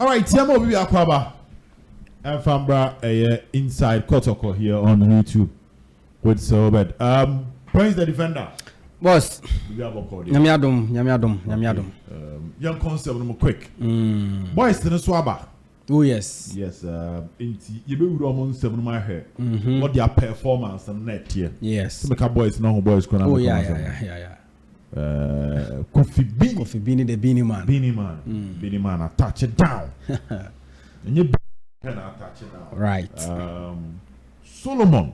All right, Tiamo Bibi Akwaba. And Fambra inside Kotoko here on YouTube with Sobed. Prince the Defender. Boss. Nyamiadum. Young concept no quick. Boys to the swaba. Oh yes. Yes, you be Roman 7 my hair. What their performance and net here. Yes. Some boys no boys gonna. Oh yeah. Kofi Bini the Bini man. Bini man, I touch it down. And you can touch it down. Right. Solomon.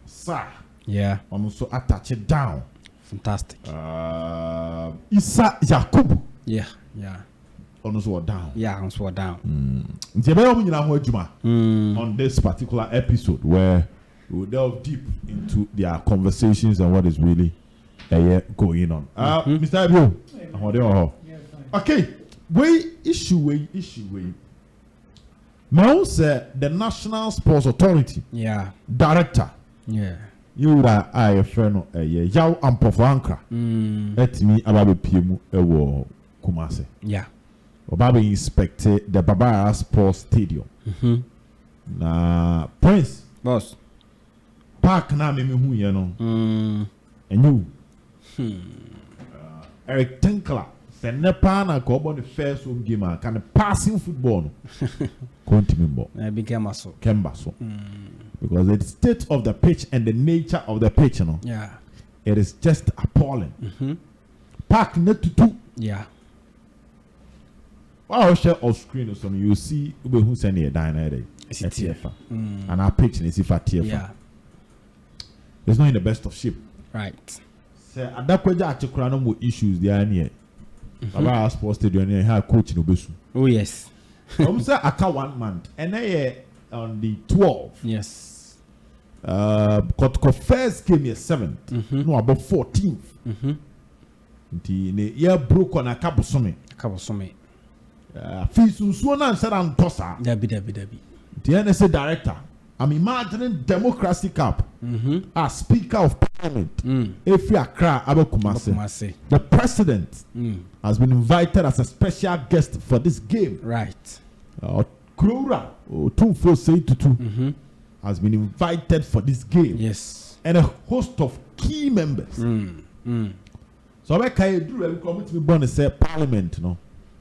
Sir. Yeah. Also attach it down. Fantastic. Isa Yakubu. Yeah. Also down. Yeah, also down. On this particular episode where we will delve deep into their conversations and what is really going on. Mr. Abio. Okay. Issue. Now say the National Sports Authority. Yeah. Director. Yeah. You are a friend yaw ampofankra. Etimi ababe piemu ewo Kumase. Yeah. Obabe inspect the Baba Sports Stadium. Na Prince. Boss. Park na me hu ye no. And you. Eric Tinkler. Se nepa na ko obo the first home game can passing football no. Continue ball. I became so. Kemba so. Because the state of the pitch and the nature of the pitch, yeah, it is just appalling. Park net to two. Yeah. I'll share off screen so you see who send a diner and our pitch is if I yeah. It's not in the best of shape. Right. So at that point, I no more issues there near. About sports stadium near her coach no besu. Oh yes. I'm say aka 1 month and on the 12th. Yes. Kotoko first came here 7th. No, about 14th. The year broke on a couple summit. Fisunsuona and said I'm Tosa. Debbie. The NSA director. I'm imagining Democracy Cup as Speaker of Parliament. If you are Kumase. The President has been invited as a special guest for this game. Right. Krora 2-4-2 has been invited for this game. Yes. And a host of key members. So I can do a committee born to say Parliament,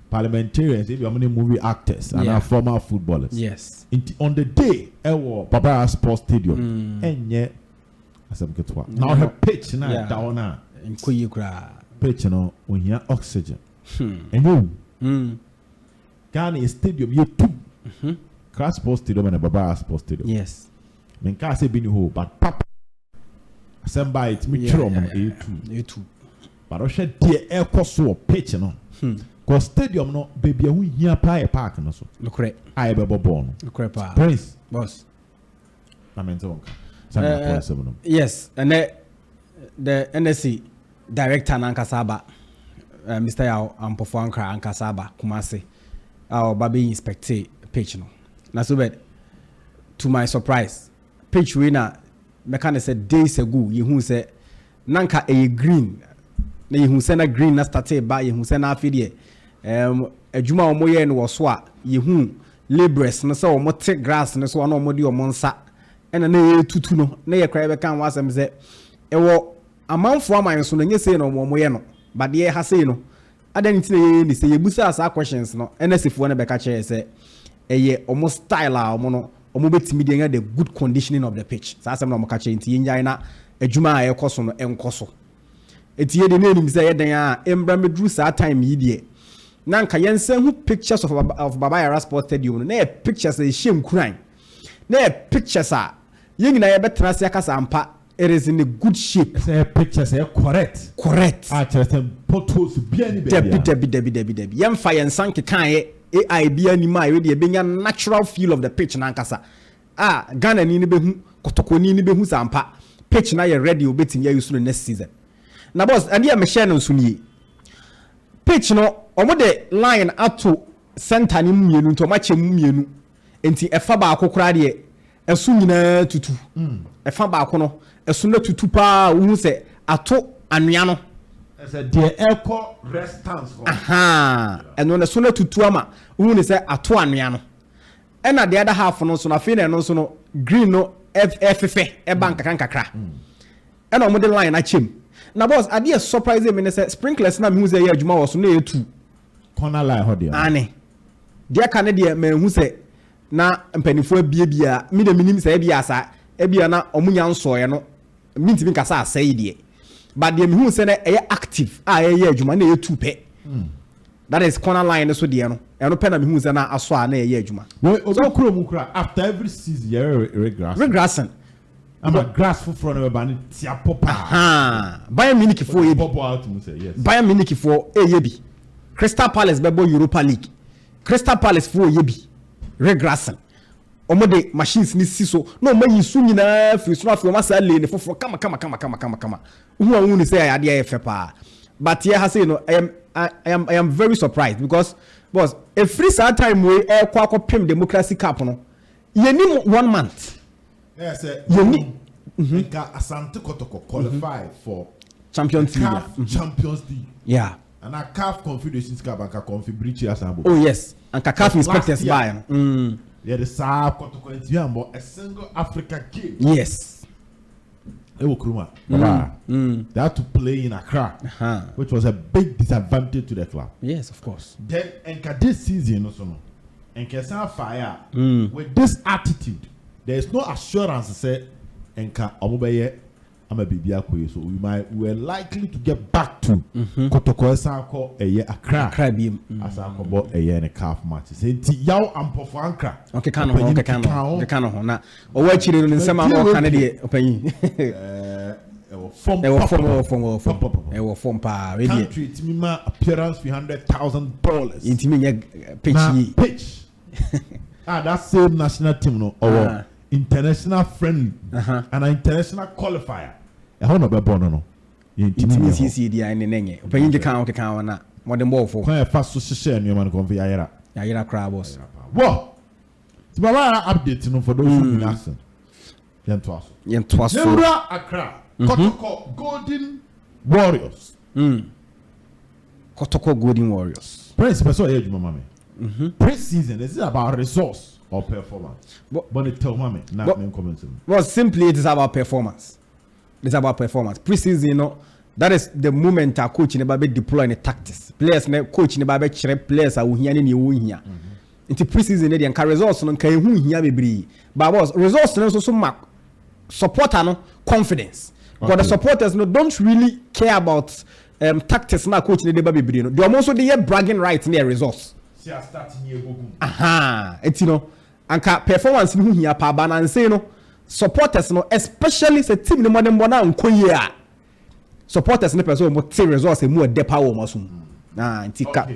parliamentarians, if you have many movie actors and our former footballers. Yes. On the day, Baba Sports Stadium, and yet, now her pitch now down in Kuyukra pitch when you oxygen. And you Ghana Stadium, you two. Class Sports Stadium and Baba Sports Stadium. Yes. Men can't say Bini ho, but Papa. Assemble it, me A2. But I said, dear air cost so pitch Because stadium no baby we here park no so. Look right. I be born. Look right. Prince. Boss. Yes, and the NSC director Nankasaba, Mr. Yao Ampofuankra Ankasaba Kumase, our baby inspect pitch no. Na so bad. To my surprise, pitch winner mechanic said days ago, you say Nanka a green. Na you say na green na started by you say na afidie. Adwuma omoye no woswa yehu laborers no so omo take grass no so na omo di omo nsa ena na tutu no na ye kra be kan wasem se ewo amanfo aman so no nye sei no omoye no but ye ha sei no adan ti na ye ni se ye busa asa questions no ena sefo na be ka che se eye omo style a omo no omo betimi de the good conditioning of the pitch sa asem na omo ka che nti ye nyai na adwuma a ye koso no enkoso etie de nenim se ye den a embra medru sa time yi de nanka yensen hu pictures of Baba Yara Sports Stadium na pictures e shem kuran na pictures a yengina ye betra se akasa ampa it is in a good shape say pictures are correct just photos bia ni debi yemfa yensan kekan ye AI bia ni ma we de benya natural feel of the pitch nankasa Ghana ni be hu Kotoko ni be hu sampa pitch na ye ready obetim ya use no next season na boss and ya me share no suni pitch no omo de line ato center ni mienu nto ma che mienu enti efa ba akokora de esu nyina tutu efa ba akono esu na tutu pa wo se ato anwea no said the echo restance. And when the sooner to tuama, who is a tuaniano. And at the other half no so na fe na no so no green no FFF e bank kakra. And on the line achim. Na boss ade surprise me say sprinklers na me hu say ya adwuma wo so na etu. Corner line ho dia. Ane. Dia ka ne dia me hu say na mpanifo abia me de minim say bia asa e bia na omunya nso ye no mintimi kasa asai die. But the me hu say na e active a e ya adwuma na etu pe. That is corner line so dia no. E no pe na me hu say na aso a na e ya adwuma. So kuro after every season you regressing. I'm a grass for front of a banner. Bayern Munich for yes. Bayern Munich for yebi. Crystal Palace bebo Europa League. Crystal Palace for yebi. Regressing. Omode machines ni siso. No man yisu nyina fi so afi o masa lane for kama. Who wan say ade ayefe pa. But here has you know I am very surprised because boss a free sad time we kwa pim democracy cup no. Ye ni 1 month. Yes, Asante Kotoko qualified for Champions League. Champions League. Yeah. And a CAF Confederations Cup and a Confederations Assemble. Oh yes. And CAF inspectors by. Yeah, the Asaah Kotoko and a single Africa game. Yes. They had to play in Accra, which was a big disadvantage to the club. Yes, of course. Then this season also, and Kesa Fire with this attitude. There is no assurance say enka omobeye ama bibia koye so we are likely to get back to Kotoko Asako eye Accra bi Asako bo eye ne CAF match say nti yaw ampofo anka okay kan ho na o wa chire no nsema ma o kan de opanyi form pa we dey country timima appearance $300,000 intimi nye pitch that same national team no or international friendly and an international qualifier. I don't know about Bono. Intimacy, the Nene. Paying the count na more than more for fast to share your man convey Ayra crabs. What? It's about updating for those who listen. Twas Accra, Kotoko Golden Warriors. Kotoko Golden Warriors. Preseason age, mamma. Preseason is about resource or performance. But it tell mommy, not main comments. Well, simply it is about performance. It's about performance. Preseason, you know, that is the moment our coach in the deploy the tactics. Players ne coach in the chere players are here ni wo here. Into preseason they can results no kan hu here bebre. But was results no so mark supporter no confidence. But the supporters no don't really care about tactics na coach in the bebre no. They also they bragging rights in their results. See are starting here go. It's you know anka performance ni hu here pa balance no supporters no especially the team no modern bona nkoye a supporters no person mo te results e mo de power mo so ntika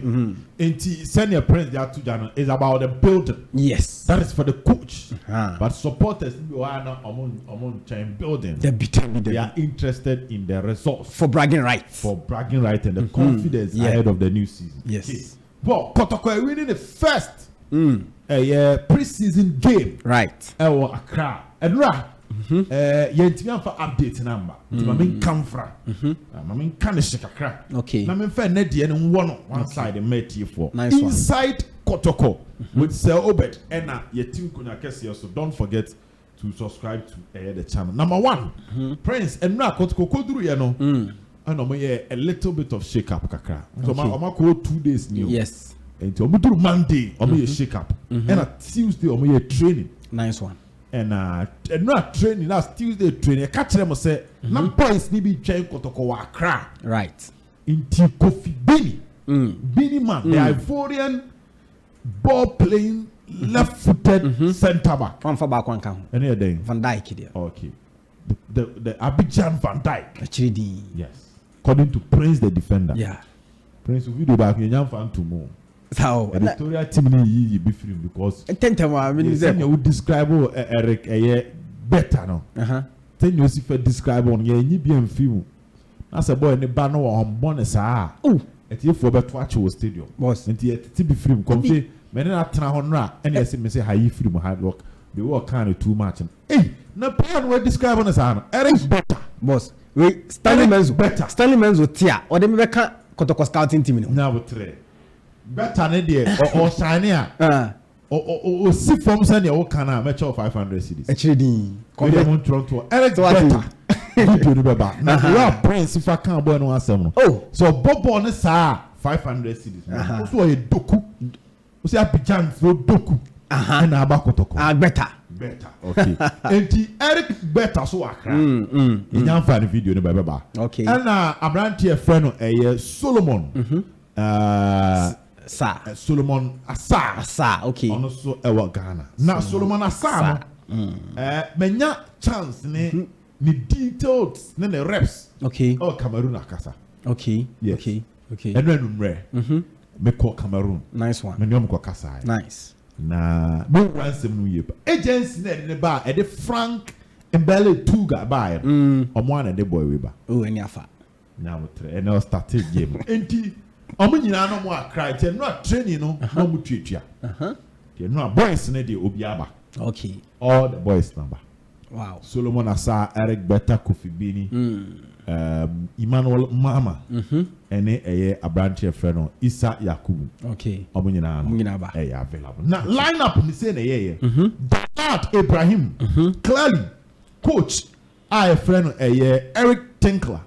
senior prince ya to jano is about the building. Yes, that is for the coach. But supporters we are not among chain building. They are interested in the results for bragging rights and the confidence ahead of the new season. Yes. Well, Kotoko winning the first preseason game. Right. Accra. And yentimi for update number. Mamin Kamfra. Mamin Kanishik Accra. Okay. Mamin Fair Nedi and one side and met you for. Nice inside Kotoko with Sir Obed and Yetim Kunakesi. So don't forget to subscribe to the channel. Number 1, Prince and Kotoko Kodru Yano. And a little bit of shake up kakra. So I'm going 2 days new. Yes. And to Monday, I'm shake up. And a Tuesday, I'm training. Nice one. And not training. That's Tuesday training. I catch them and say, "No boys need be trained Kotoko Accra." Right. Into Kofi Bini, Bini man, the Ivorian ball playing left-footed centre back. One for back one count. Any other Van Dijk there. Okay. The Abidjan Van Dijk. Actually, yes. According to Prince the defender. Yeah. Prince will do back in fan to more. So editorial team you be free because I mean you would describe Eric better no. Then you see for describe on ye be film. That's a boy in the banner on bonus oh at you for better watch stadium. Boss and yet to be free come say many at honra and yes me say how you free hard work. They work kind of too much. Hey, no plan we describe on us Eric better. Boss Wait, Stanley Menzo. Better. Stanley Menzo tia. Or them beka Kotoko scouting team. Now we three. Better ne there or shiny or see from Sunday or can match of 500 cities. Actually, Come Toronto. Eric better. Now you are prince if I can't born one seven. Oh, so Bob on the sa 500 cities. Also a doku. We say Abidjan for doku. And Abakotoko. Better. Okay. And Eric better so akra. In yan fan video ni baba. Okay. And Abranti friend Solomon. Solomon Asaah. Okay. Also Ghana. Now Solomon Asaah. Menya chance ne details ne reps. Okay. Oh Cameroon akasa. Okay. Yes. Okay. And when rare. Me call Cameroon. Nice one. Me nyom ko kasa. Nice. Na me ransom no yepa. Agency na de ba e de Frank Mbele Tuga ba e. Omo na de boy we ba. Oh, any afa. Na we tre and I started game. Enti omo nyina no mo akra te no training no no mo tuatua. They no boys na de obi aba. Okay. All the boys number. Wow. Solomon Asaah, Eric Beta, Kofi Bini, Emmanuel Mama, and Abranti Freno, Isa Yakubu. Okay. Omunyina ba. Available. Now line up in the same Bernard Ibrahim, clearly coach. I friend Eric Tinkler.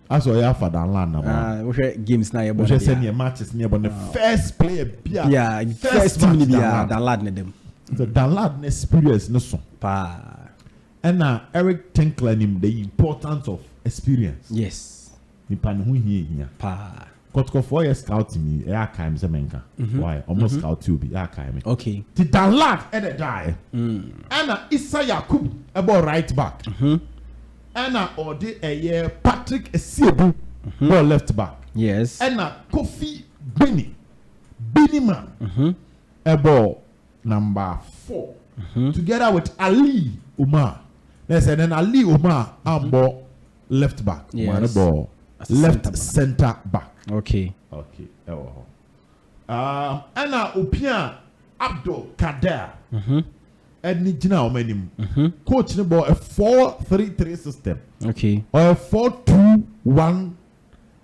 That's why I for Danlad now. We games now. We send your matches near the first player. Yeah, first team ni biya Danlad ne dem. The Danlad experience no so. Pa. And now Eric Tinkler him the importance of experience. Yes. Nipa ne hu hia. Pa. Kotoko 4 years scouting me, I can't say menka. Why? Almost scout you be, I can't. Okay. The Danlad and the die. And Isa Yakub about right back. And or the Patrick Esiebu about left back. Yes. And Kofi Bini man about number 4. Together with Ali Umar. Let's say then Ali Umar about left back. Yes. Left center back. Okay. And Opia Abdul Kader. And Nijina Omenim. Coach about a 4-3-3 system. Okay. Or a 4-2-1.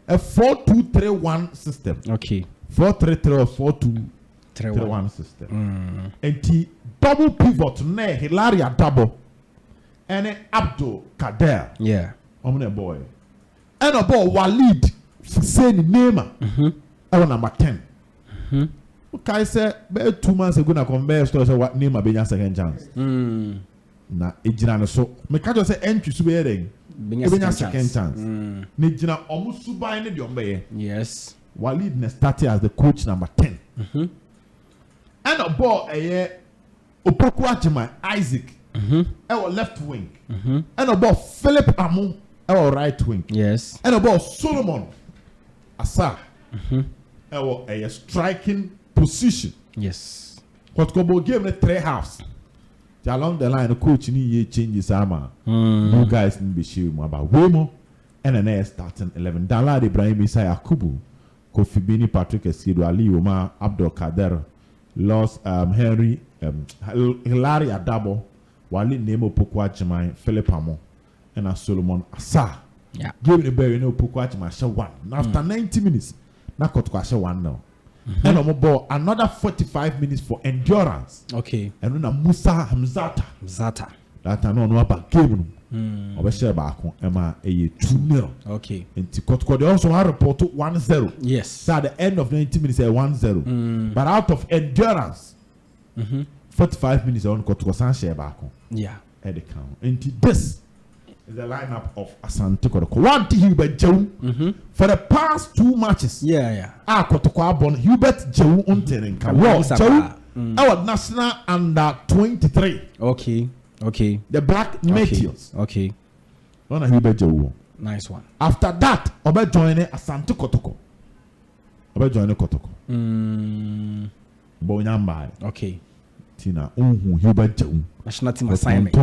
A 4-2-3-1 system. Okay. 4-3-3 or 4-2-3-1 system. And the double pivot ne Hilaria double. And Abdul Kader. Yeah. Omne boy. And about Walid saying name. Number 10. Okay, say 2 months ago na convey store say what name abenya second chance. Na ejina no so me ka just say entry so be here benya second chance. Ne jina omu suban ne de ombe. Yes. Walid ne started as the coach number 10. And about Opoku Achima Isaac. Our left wing. And about Philip Amu our right wing. Yes. And about Solomon Asaah. Our striking position. Yes. What Kobo gave the 3 halves. Along the line, the coach need changes armor. You guys need to be sure about Wemo and an starting 11. Danlad Ibrahim Isa Yakubu, Kofi Bini, Patrick Esidu, Ali Omar, Abdul Kader, Los Henry, Hilary Adabo, Wali Nemo Poku Philip Amo, and Solomon Asaah. Yeah. Give the berry no Poku show 1. After 90 minutes, na Kotoko 1 now. And another 45 minutes for endurance. Okay. And then Musa Hamzata. That I know about game. Obeshare back Emma a 2-0. Okay. And Kotoko they also have reported 1-0. Yes. So at the end of 90 minutes, 1-0. But out of endurance, 45 minutes on Kotoko share back. Yeah. At the count. And this is the lineup of Asante Kotoko. One to Hubert Joe for the past 2 matches. Yeah. Kotoko Abon Hubert Joe Unteren. Joe, our national under 23. Okay. The Black Meteors. Okay. One Hubert Joe. Nice one. After that, Obe join Asante Kotoko. Bonyamba. Okay. Tina Hubert Joe. National team assignment.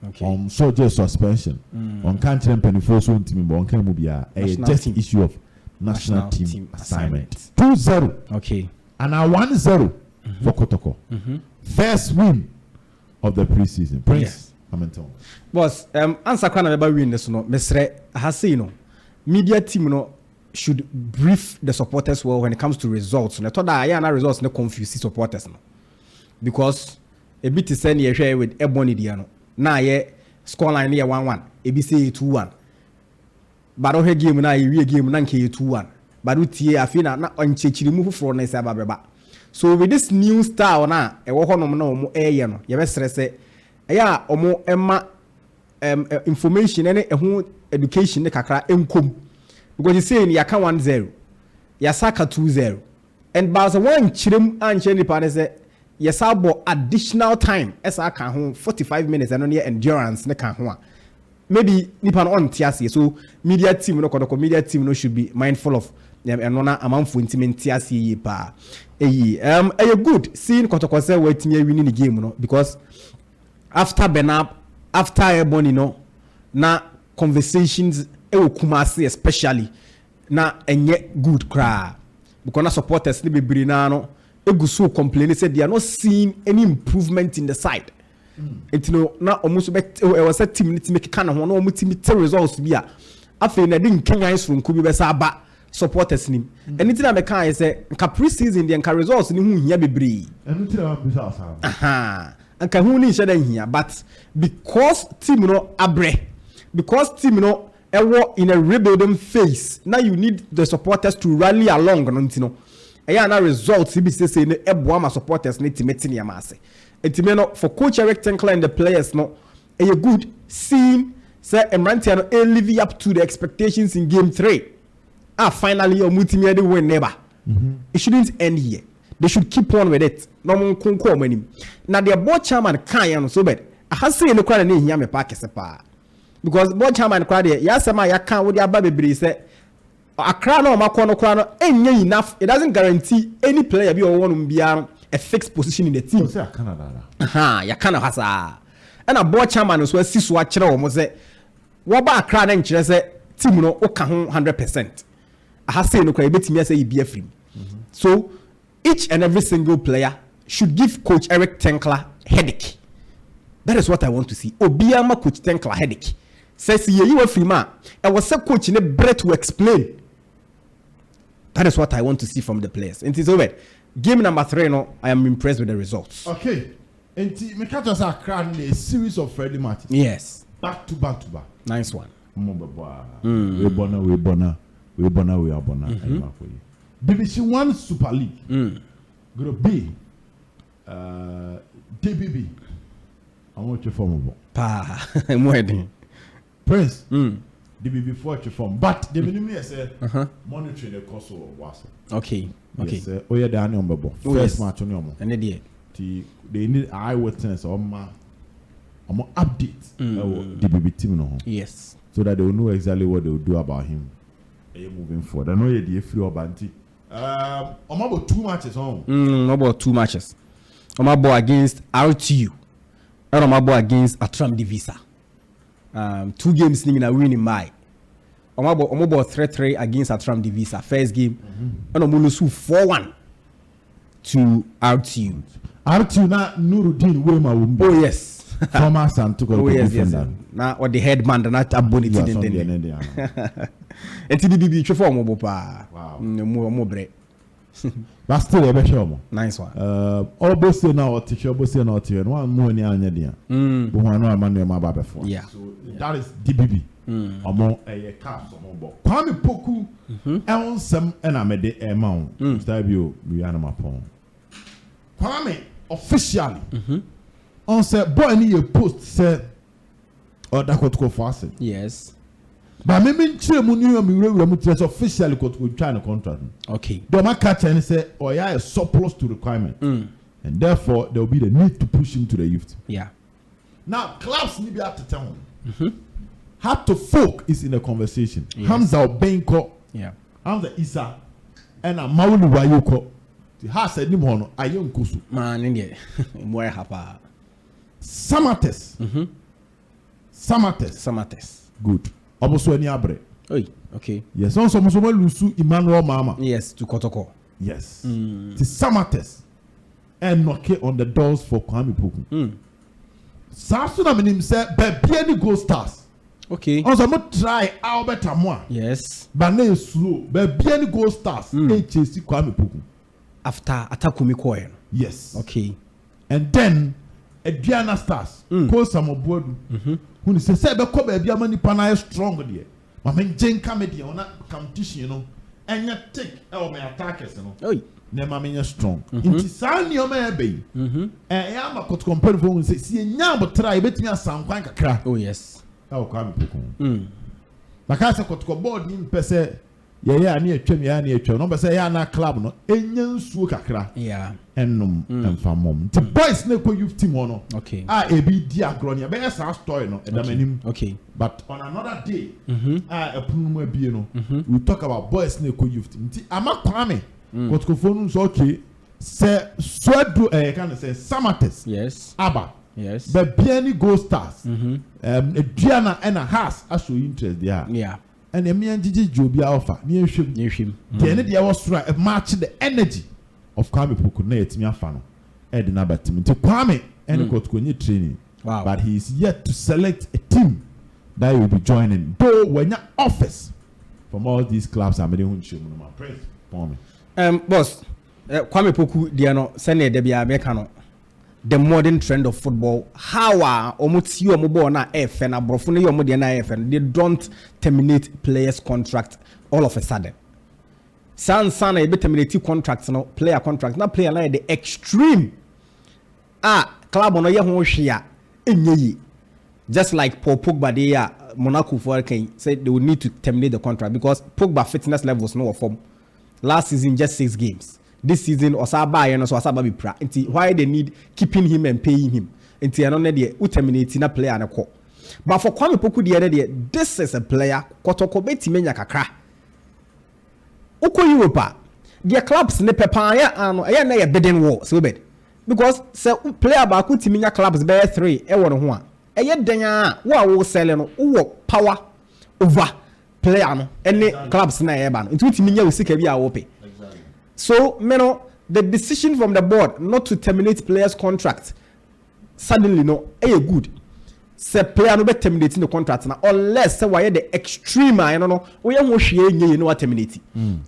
Okay. Soldier suspension. On can't remember the first one team, but on can be a just issue of national team assignment. 2-0. Okay. And now 1-0 for Kotoko. First win of the preseason. Prince, Boss, answer kwana meba win this no. Mesre hase no. Media team no should brief the supporters well when it comes to results. Na to da ya na results no confuse supporters no. Because a bit is send ye share with Ebony dia no. Na ye scoreline here 1-1. E bi say 2-1. But o he game na ye game na nke 2-1. But utie afi na onchechiri mu foforo na isa babeba. So with this new style na e wo honom na omo eye no ye be stress ya omo emma information and ehun education ne kakra enkom because you say ya ka 1-0 ya saka 2-0 and baz one chirem anche ni pa say ya sabo additional time esa ka ho 45 minutes and near endurance ne ka ho a maybe nipa on tiase so media team no Kotoko media team no should be mindful of eno na amamfo ntimi tiase yi pa good seeing Kotoko say waiting winning the game no because after Benab, after Ebony no, na conversations ewo Kumasi especially na enye good cry because na supporters ni bebre na no egu so complain said they are not seeing any improvement in the side. It no na almost bet was a team need to make kind of one almost team results be a afi na din Kenya from Kubi be sa ba supporters nim anything that me can say nka pre-season the nka results ni hu hia bebre anything that be sa and kahuni shada here but because team no abre because team no ewo in a rebuilding phase now you need the supporters to rally along no ntino eya na results be say no ebo ama supporters ne timeti ne amase etime no for coach Eric Tinkler and the players no a good seeing say Emrantia no live up to the expectations in game 3 finally omutimi dey win never it shouldn't end here. They should keep on with it. No one can call him. Now the board chairman can't so bad. I have seen the crowd in here me pack sepa. Because board chairman crowd here, yasema ya can with your baby say a crown or makono crown ain't enough. It doesn't guarantee any player be one be a fixed position in the team. Ya kana hasa. And a board chairman was where sis watch almost say what about a crown and say team no oka 100%. I have seen the crowd bet me say he be a free. So each and every single player should give Coach Eric Tinkler headache. That is what I want to see. Obiama Coach Tinkler headache. Says you a free man. I was a coach in a breath to explain. That is what I want to see from the players. And it is over. Game number 3, no, I am impressed with the results. Okay. And Mekato are crowding a series of friendly matches. Yes. Back to back to back. Nice one. We abona. Division 1 Super League. Group B. DBB. I want you form. Pa. I'm waiting. Prince. DBB 4 form. But the minimum said monitoring the course of was. Okay. Yes, oh yeah, the number. First match on your and they need eyewitness or update DBB team no. Yes. So that they will know exactly what they will do about him. Moving forward. I know you're free or banty. About 2 matches on. About 2 matches. About against RTU. And about against Atram Divisa. 2 games in a winning by. About 3-3 against Atram Divisa. First game. And Omulusu 4-1 to RTU. RTU na Nuruddin Wema Wumbi. Oh yes. Former Asante Kotoko. Oh yes. Now what the headman na aboniti den. NTDB chofo mo bopa. Wow. Mo bre. But still a better. Nice one. All both now teacher, both now teacher. One more near anya. But one no man ma ba before. Yeah. So that is DBB. Among a caps on board. Kwame Poku. And some and I made the amount. Stabio we animal pon. Kwame officially. On said boy need a post said or that could go fast. Yes. But maybe officially could try contract. Okay. The man catch and say, oh yeah, a surplus to requirement. And therefore there will be the need to push him to the youth. Yeah. Now clubs need to have to tell him. How to folk is in the conversation. Yes. Hamza Benko. Yeah. Hamza Isa. And a Maulu Wayoko. The house said Nimono. I young Kusu. Man, India. More hapa. Samates. Samates. Good. Almost any abre. Okay. Yes, also Lusu Emmanuel Mama. Yes, to Kotoko. Yes. The Samates. And knock on the doors for Kwame Poku. Sasu na minim say baby any Gold Stars. Okay. Also mo try Albert Amwa. Yes. But na slow. Baby any Gold Stars. Chase Kwame Poku. After Atakumi Koyen. Yes. Okay. And then Ediana Stars. Ko Samobodu. Who say be ko baby amani pana strong there. Mama Jane comedy on competition, you know. And you take my attackers, you know. Oh. Ne mama strong. Inti sani o me be. Ya ma kot compare for say see nya but try betimi asan kwan kakra. Oh yes. Kwame Poku. Maka se kot ko board ni pese ye ani atwam ya ani atwam. No be say ya na club no enya nsuo kakra. Yeah. Enum emfamom. The boys na ko youth team no. Okay. Ebi di agro ne be sa story no edamanim. Okay. But on another day, epunumu ebie no, we talk about boys na ko youth team. Nti ama Kwame Kotoko phone so okay. Se swedu can say Samates. Yes. Aba. Yes. But Biani Gold Stars. Diana and a has as show interest there. Yeah. And the me and Gigi Jobia offer near him. The energy was right match the energy of Kwame Poku na yetimi afa no e de na batim to Kwame and Kotoko ni training. Wow. But he is yet to select a team that will be joining. Though when your office from all these clubs are made hunchu no praise for me. Boss, Kwame Poku dia no sene de bia be ka no the modern trend of football how omuti yo mo na efe na brofo no yo mo de na efe they don't terminate players contract all of a sudden. Sana e be terminate contracts no player contract na player na the extreme club no ye ho hwea enyeyi just like Paul Pogba dey Monaco for can said they would need to terminate the contract because Pogba fitness levels no form last season just 6 games this season Osaba no so Osaba be pra nti why they need keeping him and paying him nti eno na dey terminate na player na ko but for Kwame Poku dey this is a player Kotoko betimenya kakra Uko Europa, their clubs ne pepaya ano aya na ye bidding war so bad because say player ba ku timinya clubs be 3 e won ho a eye dan a wo sell no wo power over player no any clubs na ye ba no nti timinya wo sika bi a wo pe so me no the decision from the board not to terminate players contract suddenly no good se player no be terminating the contract na unless se why the extreme no we ho hwe enye no terminate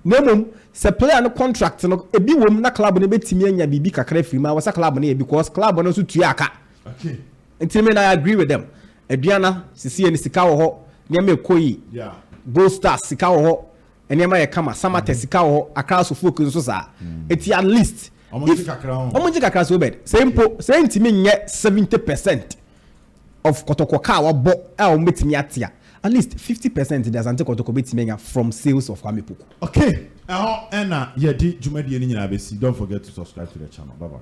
nemom se player no contract no ebi wom na club no betimi anya bibi kakra free ma wasa club no because club no so tua aka okay until me I agree with them aduana sisi ni sika wo ho nyama ekoyi Gold Stars sika wo ho enema ye kama Samate sika wo ho akra so focus so sa eti at least omonji kakra so bed say impo say ntimi nye 70% of Kotoko car wabo metimi atia at least 50% the Asante Kotoko betimi from sales of Kwame Poku. Okay. Ena yedi jumadi ni nyina besi. Don't forget to subscribe to the channel. Bye bye.